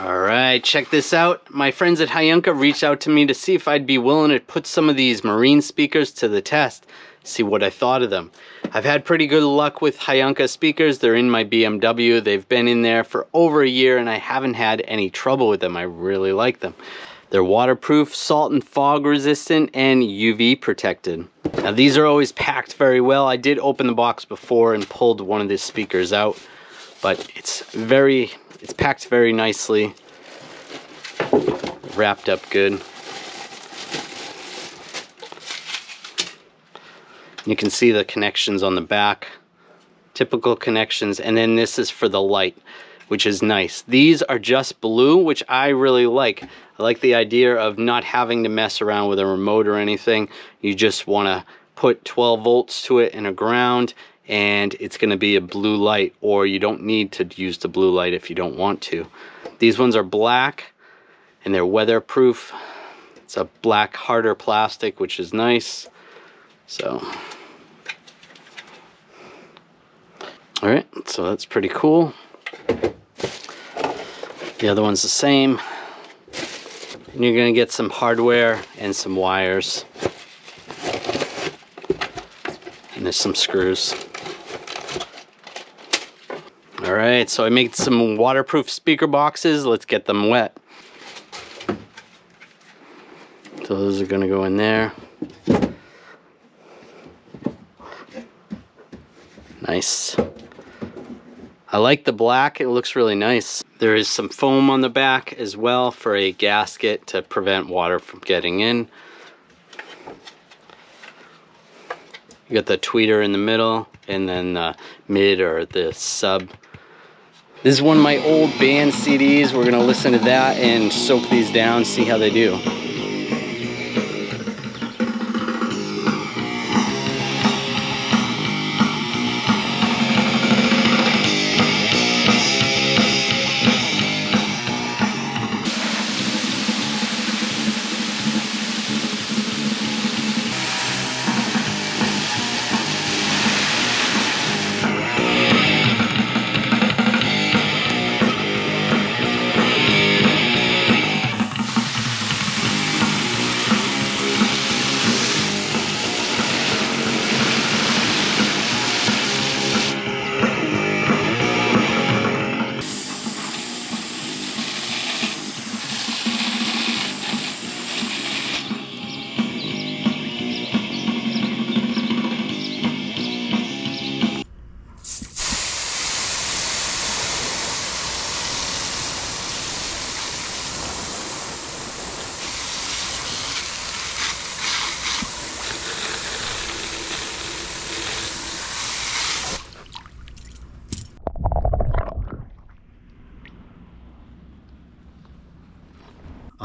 All right, check this out. My friends at HYANKA reached out to me to see if I'd be willing to put some of these marine speakers to the test, see what I thought of them. I've had pretty good luck with HYANKA speakers. They're in my BMW. They've been in there for over a year and I haven't had any trouble with them. I really like them. They're waterproof, salt and fog resistant, and UV protected. Now these are always packed very well. I did open the box before and pulled one of the speakers out, but it's packed very nicely, wrapped up good. You can see the connections on the back, typical connections, and then this is for the light, which is nice. These are just blue, which I really like. I like the idea of not having to mess around with a remote or anything. You just want to put 12 volts to it and a ground, and it's going to be a blue light, or you don't need to use the blue light if you don't want to. These ones are black and they're weatherproof. It's a black harder plastic, which is nice. So all right, so that's pretty cool. The other one's the same. And you're going to get some hardware and some wires. And there's some screws. All right, so I made some waterproof speaker boxes. Let's get them wet. So those are going to go in there. Nice. I like the black, it looks really nice. There is some foam on the back as well for a gasket to prevent water from getting in. You got the tweeter in the middle, and then the mid or the sub. This is one of my old band CDs. We're gonna listen to that and soak these down, see how they do.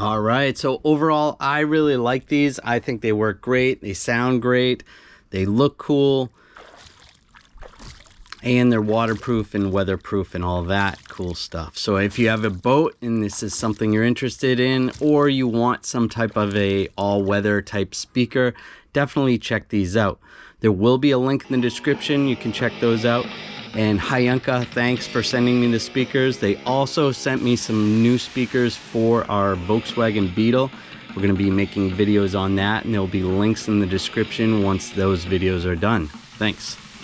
All right, so overall, I really like these. I think they work great. They sound great. They look cool. And they're waterproof and weatherproof and all that cool stuff. So if you have a boat and this is something you're interested in, or you want some type of a all-weather type speaker, definitely check these out. There will be a link in the description. You can check those out. And HYANKA, thanks for sending me the speakers. They also sent me some new speakers for our Volkswagen Beetle. We're going to be making videos on that, and there'll be links in the description once those videos are done. Thanks.